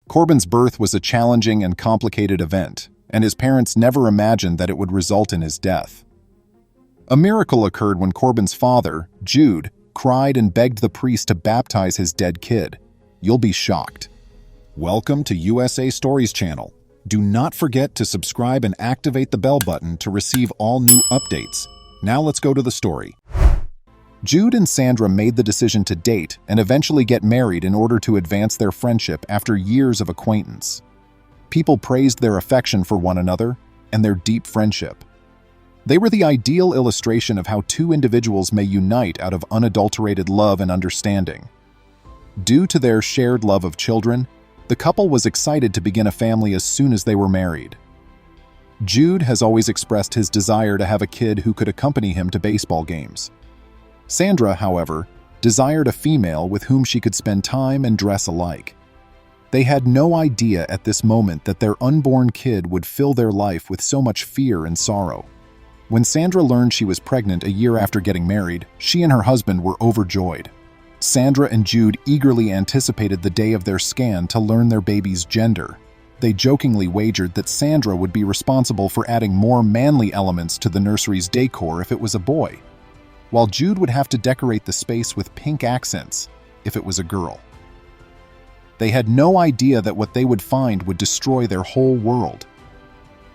Corbin's birth was a challenging and complicated event, and his parents never imagined that it would result in his death. A miracle occurred when Corbin's father, Jude, cried and begged the priest to baptize his dead kid. You'll be shocked. Welcome to USA Stories channel. Do not forget to subscribe and activate the bell button to receive all new updates. Now let's go to the story. Jude and Sandra made the decision to date and eventually get married in order to advance their friendship after years of acquaintance. People praised their affection for one another and their deep friendship. They were the ideal illustration of how two individuals may unite out of unadulterated love and understanding. Due to their shared love of children, the couple was excited to begin a family as soon as they were married. Jude has always expressed his desire to have a kid who could accompany him to baseball games. Sandra, however, desired a female with whom she could spend time and dress alike. They had no idea at this moment that their unborn kid would fill their life with so much fear and sorrow. When Sandra learned she was pregnant a year after getting married, she and her husband were overjoyed. Sandra and Jude eagerly anticipated the day of their scan to learn their baby's gender. They jokingly wagered that Sandra would be responsible for adding more manly elements to the nursery's decor if it was a boy, while Jude would have to decorate the space with pink accents if it was a girl. They had no idea that what they would find would destroy their whole world.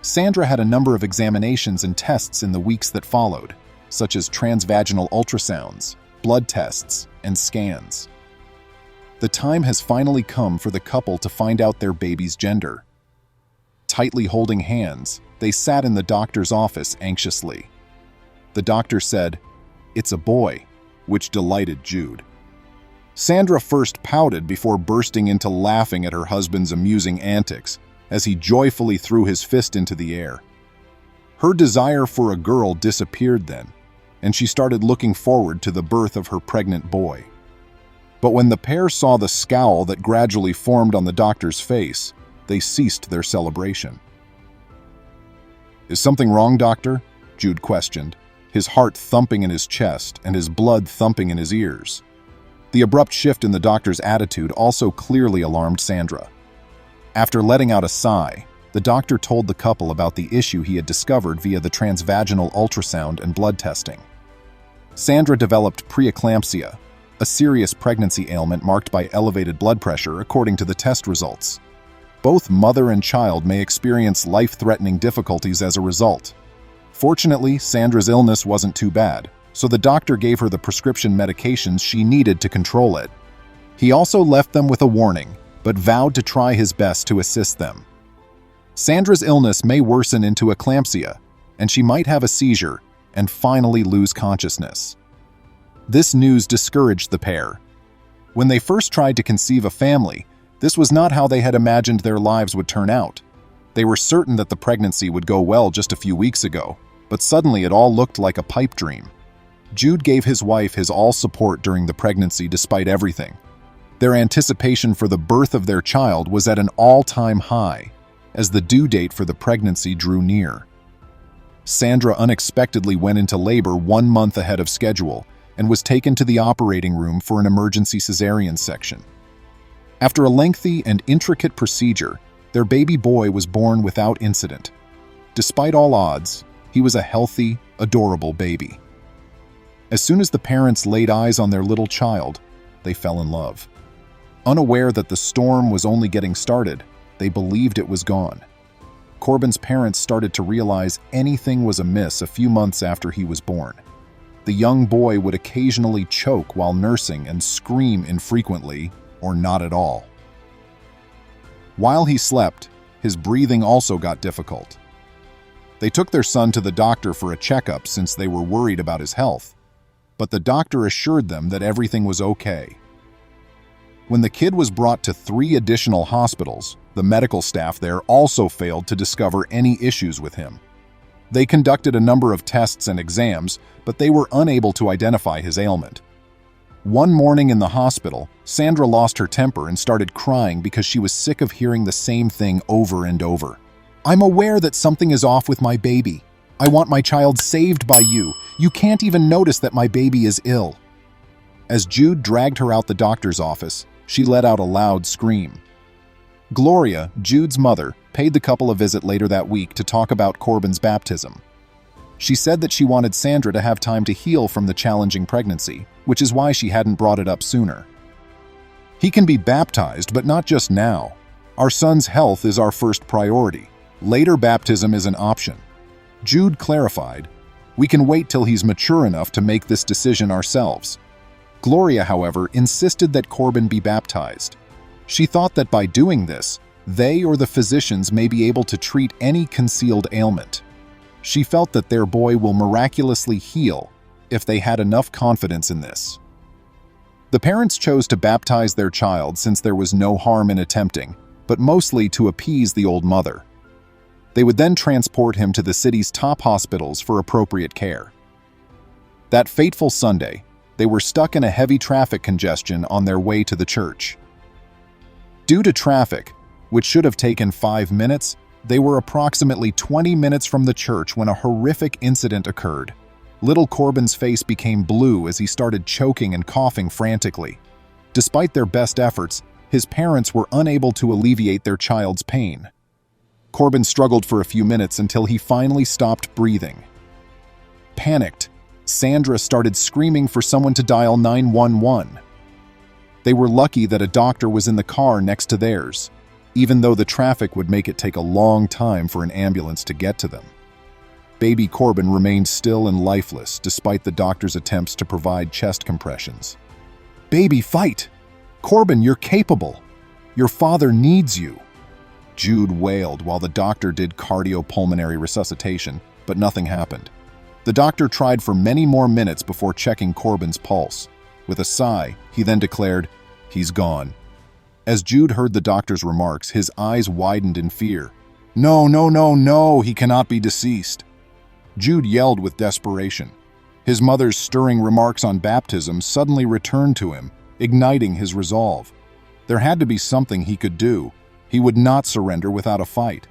Sandra had a number of examinations and tests in the weeks that followed, such as transvaginal ultrasounds, blood tests, and scans. The time has finally come for the couple to find out their baby's gender. Tightly holding hands, they sat in the doctor's office anxiously. The doctor said, "It's a boy," which delighted Jude. Sandra first pouted before bursting into laughing at her husband's amusing antics as he joyfully threw his fist into the air. Her desire for a girl disappeared then, and she started looking forward to the birth of her pregnant boy. But when the pair saw the scowl that gradually formed on the doctor's face, they ceased their celebration. "Is something wrong, doctor?" Jude questioned, his heart thumping in his chest and his blood thumping in his ears. The abrupt shift in the doctor's attitude also clearly alarmed Sandra. After letting out a sigh, the doctor told the couple about the issue he had discovered via the transvaginal ultrasound and blood testing. Sandra developed preeclampsia, a serious pregnancy ailment marked by elevated blood pressure according to the test results. Both mother and child may experience life-threatening difficulties as a result. Fortunately, Sandra's illness wasn't too bad, so the doctor gave her the prescription medications she needed to control it. He also left them with a warning, but vowed to try his best to assist them. Sandra's illness may worsen into eclampsia, and she might have a seizure and finally lose consciousness. This news discouraged the pair. When they first tried to conceive a family, this was not how they had imagined their lives would turn out. They were certain that the pregnancy would go well just a few weeks ago, but suddenly it all looked like a pipe dream. Jude gave his wife his all support during the pregnancy despite everything. Their anticipation for the birth of their child was at an all-time high, as the due date for the pregnancy drew near. Sandra unexpectedly went into labor 1 month ahead of schedule and was taken to the operating room for an emergency cesarean section. After a lengthy and intricate procedure, their baby boy was born without incident. Despite all odds, he was a healthy, adorable baby. As soon as the parents laid eyes on their little child, they fell in love. Unaware that the storm was only getting started, they believed it was gone. Corbin's parents started to realize anything was amiss a few months after he was born. The young boy would occasionally choke while nursing and scream infrequently or not at all. While he slept, his breathing also got difficult. They took their son to the doctor for a checkup since they were worried about his health, but the doctor assured them that everything was okay. When the kid was brought to 3 additional hospitals, the medical staff there also failed to discover any issues with him. They conducted a number of tests and exams, but they were unable to identify his ailment. One morning in the hospital, Sandra lost her temper and started crying because she was sick of hearing the same thing over and over. "I'm aware that something is off with my baby. I want my child saved by you. You can't even notice that my baby is ill." As Jude dragged her out the doctor's office, she let out a loud scream. Gloria, Jude's mother, paid the couple a visit later that week to talk about Corbin's baptism. She said that she wanted Sandra to have time to heal from the challenging pregnancy, which is why she hadn't brought it up sooner. "He can be baptized, but not just now. Our son's health is our first priority. Later baptism is an option." Jude clarified, "We can wait till he's mature enough to make this decision ourselves." Gloria, however, insisted that Corbin be baptized. She thought that by doing this, they or the physicians may be able to treat any concealed ailment. She felt that their boy will miraculously heal if they had enough confidence in this. The parents chose to baptize their child since there was no harm in attempting, but mostly to appease the old mother. They would then transport him to the city's top hospitals for appropriate care. That fateful Sunday, they were stuck in a heavy traffic congestion on their way to the church. Due to traffic, which should have taken 5 minutes, they were approximately 20 minutes from the church when a horrific incident occurred. Little Corbin's face became blue as he started choking and coughing frantically. Despite their best efforts, his parents were unable to alleviate their child's pain. Corbin struggled for a few minutes until he finally stopped breathing. Panicked, Sandra started screaming for someone to dial 911. They were lucky that a doctor was in the car next to theirs, even though the traffic would make it take a long time for an ambulance to get to them. Baby Corbin remained still and lifeless despite the doctor's attempts to provide chest compressions. "Baby, fight! Corbin, you're capable! Your father needs you!" Jude wailed while the doctor did cardiopulmonary resuscitation, but nothing happened. The doctor tried for many more minutes before checking Corbin's pulse. With a sigh, he then declared, "He's gone." As Jude heard the doctor's remarks, his eyes widened in fear. "No, no, no, no, he cannot be deceased." Jude yelled with desperation. His mother's stirring remarks on baptism suddenly returned to him, igniting his resolve. There had to be something he could do. He would not surrender without a fight.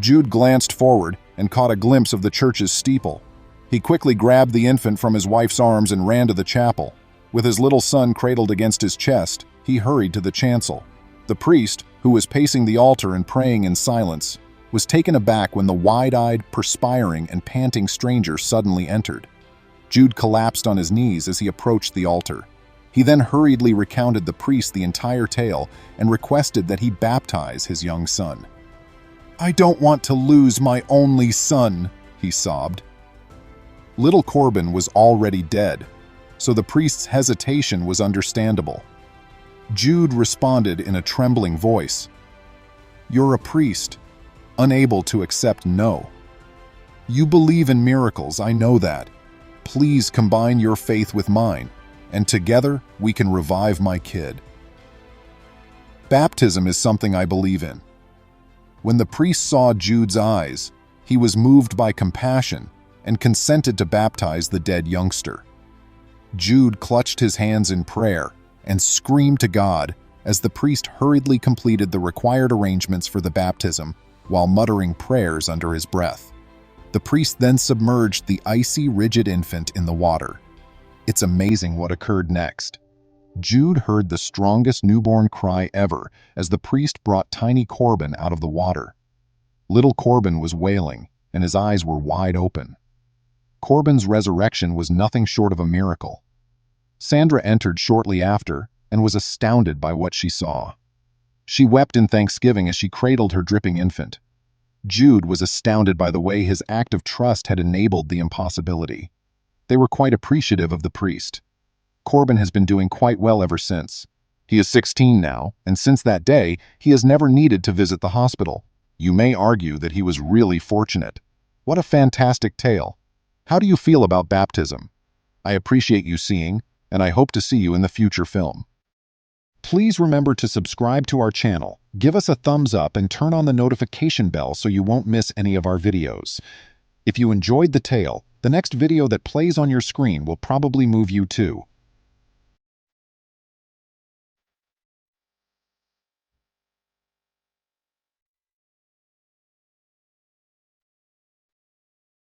Jude glanced forward and caught a glimpse of the church's steeple. He quickly grabbed the infant from his wife's arms and ran to the chapel. With his little son cradled against his chest, he hurried to the chancel. The priest, who was pacing the altar and praying in silence, was taken aback when the wide-eyed, perspiring, and panting stranger suddenly entered. Jude collapsed on his knees as he approached the altar. He then hurriedly recounted the priest the entire tale and requested that he baptize his young son. "I don't want to lose my only son," he sobbed. Little Corbin was already dead, so the priest's hesitation was understandable. Jude responded in a trembling voice, "You're a priest, unable to accept no. You believe in miracles, I know that. Please combine your faith with mine, and together we can revive my kid." Baptism is something I believe in. When the priest saw Jude's eyes, he was moved by compassion and consented to baptize the dead youngster. Jude clutched his hands in prayer and screamed to God as the priest hurriedly completed the required arrangements for the baptism while muttering prayers under his breath. The priest then submerged the icy, rigid infant in the water. It's amazing what occurred next. Jude heard the strongest newborn cry ever as the priest brought tiny Corbin out of the water. Little Corbin was wailing, and his eyes were wide open. Corbin's resurrection was nothing short of a miracle. Sandra entered shortly after and was astounded by what she saw. She wept in thanksgiving as she cradled her dripping infant. Jude was astounded by the way his act of trust had enabled the impossibility. They were quite appreciative of the priest. Corbin has been doing quite well ever since. He is 16 now, and since that day, he has never needed to visit the hospital. You may argue that he was really fortunate. What a fantastic tale. How do you feel about baptism? I appreciate you seeing, and I hope to see you in the future film. Please remember to subscribe to our channel, give us a thumbs up, and turn on the notification bell so you won't miss any of our videos. If you enjoyed the tale, the next video that plays on your screen will probably move you too.